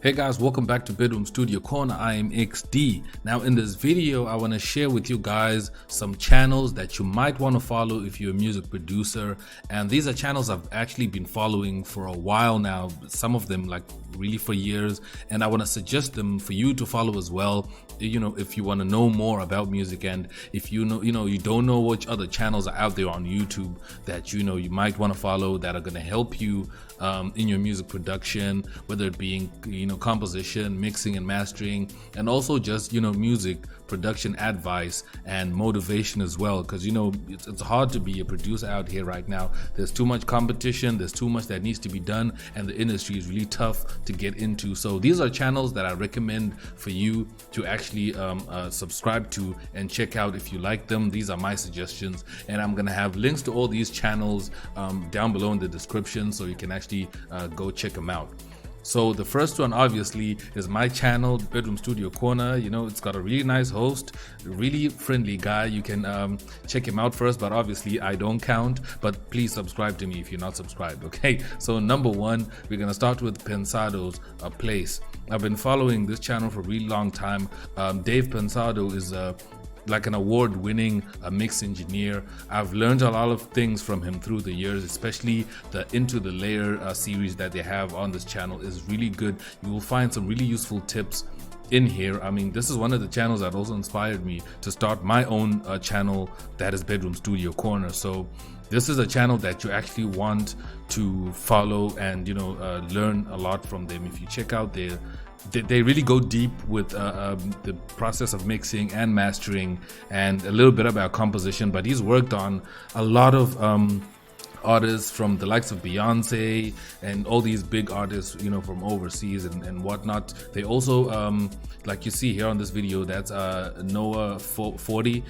Hey guys, welcome back to Bedroom Studio Corner. I am XD. Now in this video, I want to share with you guys some channels that you might want to follow if you're a music producer. And these are channels I've actually been following for a while now, some of them like really for years. And I want to suggest them for you to follow as well. You know, if you want to know more about music, and if you don't know which other channels are out there on YouTube that you might want to follow that are going to help you in your music production, whether it being composition, mixing and mastering, and also just music production advice and motivation as well, because it's hard to be a producer out here right now. There's too much competition, there's too much that needs to be done, and the industry is really tough to get into. So these are channels that I recommend for you to actually subscribe to and check out if you like them. These are my suggestions, and I'm gonna have links to all these channels down below in the description, so you can actually go check them out. So the first one obviously is my channel, Bedroom Studio Corner. It's got a really nice host, really friendly guy. You can check him out first, but obviously I don't count, but please subscribe to me if you're not subscribed, okay? So number one, we're gonna start with Pendos Place. I've been following this channel for a really long time. Dave Pensado is like an award-winning mix engineer. I've learned a lot of things from him through the years, especially the Into the Layer series that they have on this channel is really good. You will find some really useful tips in here. I mean, this is one of the channels that also inspired me to start my own channel, that is Bedroom Studio Corner. So this is a channel that you actually want to follow and learn a lot from them. If you check out they really go deep with the process of mixing and mastering and a little bit about composition, but he's worked on a lot of artists from the likes of Beyonce and all these big artists from overseas and whatnot. They also like you see here on this video, that's Noah 40,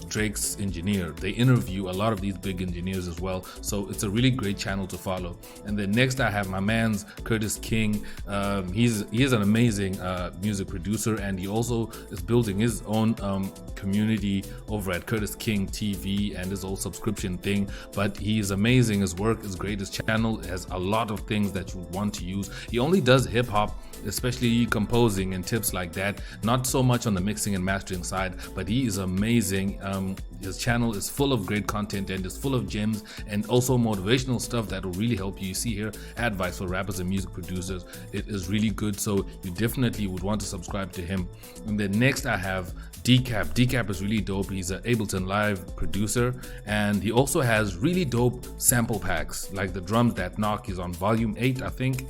Drake's engineer. They interview a lot of these big engineers as well, so it's a really great channel to follow. And then next I have my man's Curtis King. He is an amazing music producer, and he also is building his own community over at Curtis King TV and his whole subscription thing. But he's amazing, his work is great, his channel has a lot of things that you want to use. He only does hip-hop, especially composing and tips like that, not so much on the mixing and mastering side, but he is amazing. His channel is full of great content and is full of gems and also motivational stuff that will really help you. You see here, advice for rappers and music producers. It is really good, so you definitely would want to subscribe to him. And then next I have Decap. Decap is really dope. He's an Ableton Live producer, and he also has really dope sample packs, like the Drums That Knock. He's on volume 8, I think.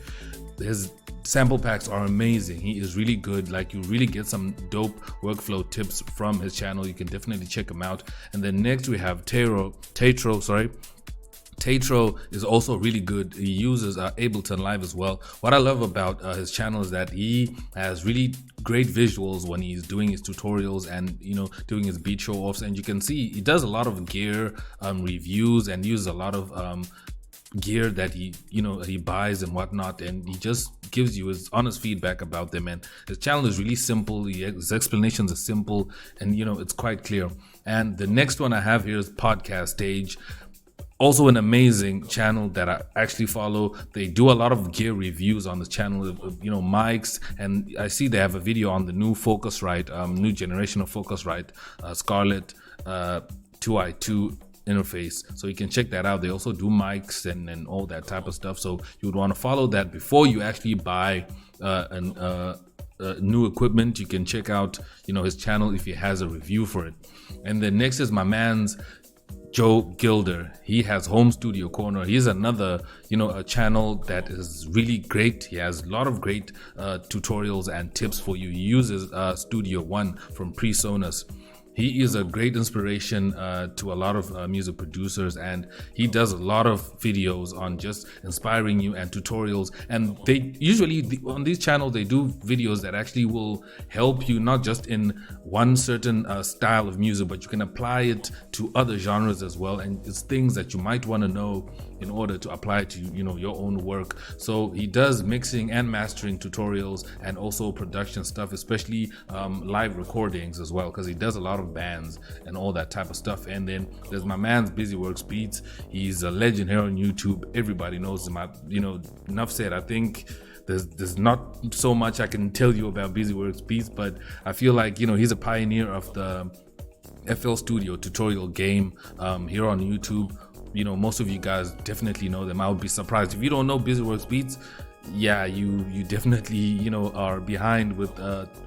His sample packs are amazing. He is really good. Like, you really get some dope workflow tips from his channel. You can definitely check him out. And then next we have Tatro. Tatro is also really good. He uses Ableton Live as well. What I love about his channel is that he has really great visuals when he's doing his tutorials and doing his beat show offs, and you can see he does a lot of gear reviews and uses a lot of gear that he buys and whatnot, and he just gives you his honest feedback about them. And his channel is really simple. His explanations are simple, and it's quite clear. And the next one I have here is Podcast Stage. Also an amazing channel that I actually follow. They do a lot of gear reviews on this channel, mics, and I see they have a video on the new Focusrite, new generation of Focusrite, Scarlett 2i2 interface, so you can check that out. They also do mics and all that type of stuff, so you would want to follow that before you actually buy new equipment. You can check out his channel if he has a review for it. And then next is my man's Joe Gilder. He has Home Studio Corner. He's another a channel that is really great. He has a lot of great tutorials and tips for you. He uses Studio One from PreSonus. He is a great inspiration to a lot of music producers, and he does a lot of videos on just inspiring you and tutorials. And they usually on these channels, they do videos that actually will help you not just in one certain style of music, but you can apply it to other genres as well. And it's things that you might want to know in order to apply to your own work. So he does mixing and mastering tutorials and also production stuff, especially live recordings as well, because he does a lot of bands and all that type of stuff. And then there's my man's Busy Works Beats. He's a legend here on YouTube. Everybody knows him. Enough said. I think there's not so much I can tell you about BusyWorks Beats, but I feel like, you know, he's a pioneer of the FL Studio tutorial game here on YouTube. You know, most of you guys definitely know them. I would be surprised if you don't know BusyWorks Beats. Yeah, you definitely, you know, are behind with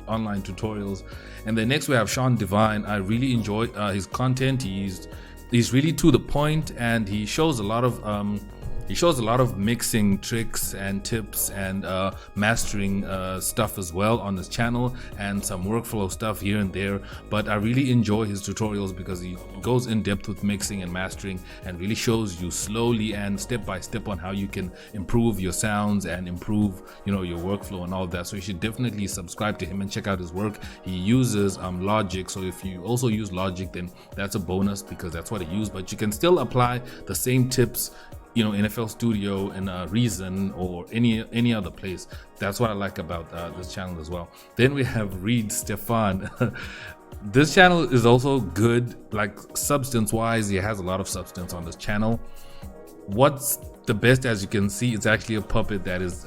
online tutorials. And then next we have Sean Divine. I really enjoy his content. He's really to the point, and he shows a lot of mixing tricks and tips and mastering stuff as well on his channel, and some workflow stuff here and there. But I really enjoy his tutorials because he goes in depth with mixing and mastering and really shows you slowly and step by step on how you can improve your sounds and improve, you know, your workflow and all that. So you should definitely subscribe to him and check out his work. He uses Logic, so if you also use Logic, then that's a bonus because that's what he used. But you can still apply the same tips, you know, in FL Studio, in Reason, or any other place. That's what I like about this channel as well. Then we have Reed Stefan. This channel is also good, like substance wise. He has a lot of substance on this channel. What's the best, as you can see, it's actually a puppet that is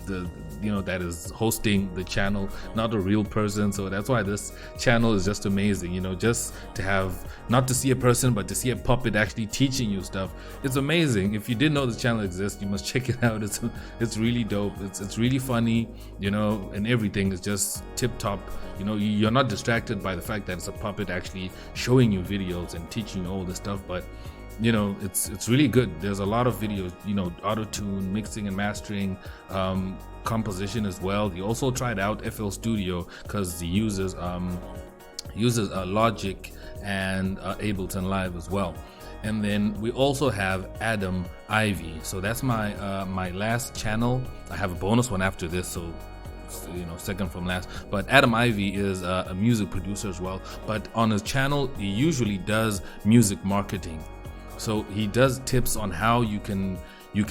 that is hosting the channel, not a real person. So that's why this channel is just amazing, you know, just to have, not to see a person, but to see a puppet actually teaching you stuff. It's amazing. If you didn't know this channel exists, you must check it out. It's really dope. It's really funny, you know, and everything is just tip top. You know, you're not distracted by the fact that it's a puppet actually showing you videos and teaching you all this stuff, but you know, it's really good. There's a lot of videos, you know, auto-tune, mixing and mastering, composition as well. He also tried out FL Studio because he uses Logic and Ableton Live as well. And then we also have Adam Ivy. So that's my my last channel. I have a bonus one after this, so you know, second from last. But Adam Ivy is a music producer as well, but on his channel he usually does music marketing. So he does tips on how you can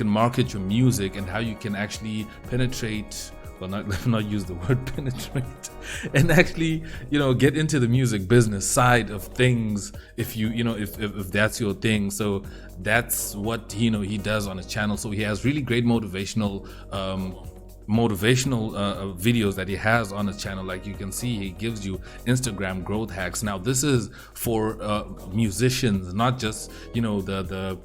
market your music and how you can actually penetrate, well, not use the word penetrate, and actually, you know, get into the music business side of things if you know, if that's your thing. So that's what he does on his channel. So he has really great motivational videos that he has on his channel. Like you can see, he gives you Instagram growth hacks. Now this is for musicians, not just, you know, the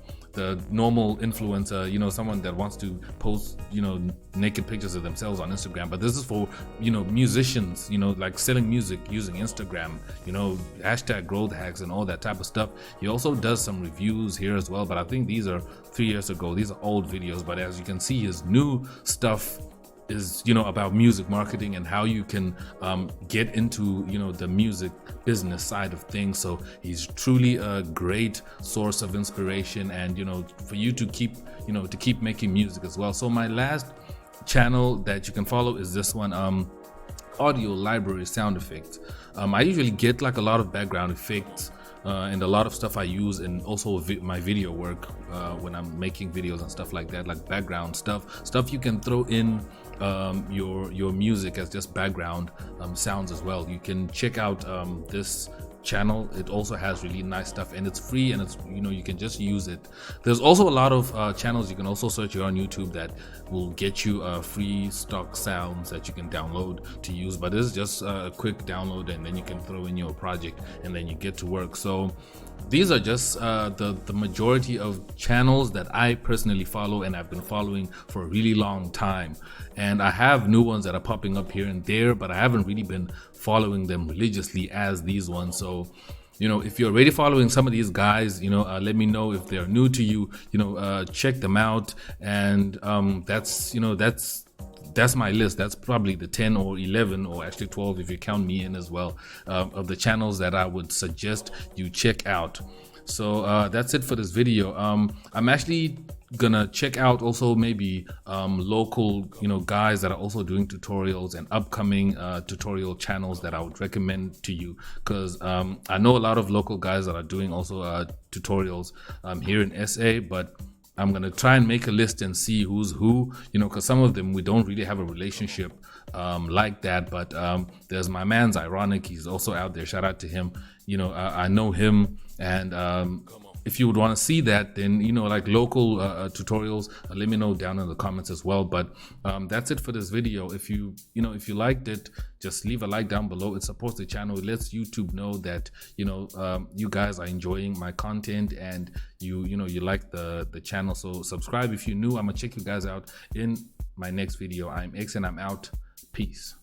normal influencer, you know, someone that wants to post, you know, naked pictures of themselves on Instagram. But this is for, you know, musicians, you know, like selling music using Instagram, you know, hashtag growth hacks and all that type of stuff. He also does some reviews here as well, but I think these are 3 years ago. These are old videos, but as you can see, his new stuff is, you know, about music marketing and how you can get into, you know, the music business side of things. So he's truly a great source of inspiration, and, you know, for you to keep, you know, to keep making music as well. So my last channel that you can follow is this one, Audio Library Sound Effects. I usually get like a lot of background effects and a lot of stuff I use, and also my video work when I'm making videos and stuff like that, like background stuff you can throw in your music as just background sounds as well. You can check out this channel. It also has really nice stuff, and it's free, and it's, you know, you can just use it. There's also a lot of channels you can also search here on YouTube that will get you free stock sounds that you can download to use, but this is just a quick download, and then you can throw in your project and then you get to work. So these are just the majority of channels that I personally follow, and I've been following for a really long time. And I have new ones that are popping up here and there, but I haven't really been following them religiously as these ones. So, you know, if you're already following some of these guys, you know, let me know. If they're new to you, you know, check them out. And that's, you know, that's my list. That's probably the 10 or 11 or actually 12 if you count me in as well, of the channels that I would suggest you check out. So that's it for this video. I'm actually gonna check out also maybe local, you know, guys that are also doing tutorials, and upcoming tutorial channels that I would recommend to you, because I know a lot of local guys that are doing also tutorials here in SA, but I'm gonna try and make a list and see who's who, you know, because some of them we don't really have a relationship like that. But there's my man's Ironic. He's also out there. Shout out to him. You know, I know him, and if you would want to see that, then like local tutorials, let me know down in the comments as well. But that's it for this video. If you liked it, just leave a like down below. It supports the channel. It lets YouTube know that you guys are enjoying my content and you like the channel. So subscribe if you're new. I'm gonna check you guys out in my next video. I'm X and I'm out. Peace.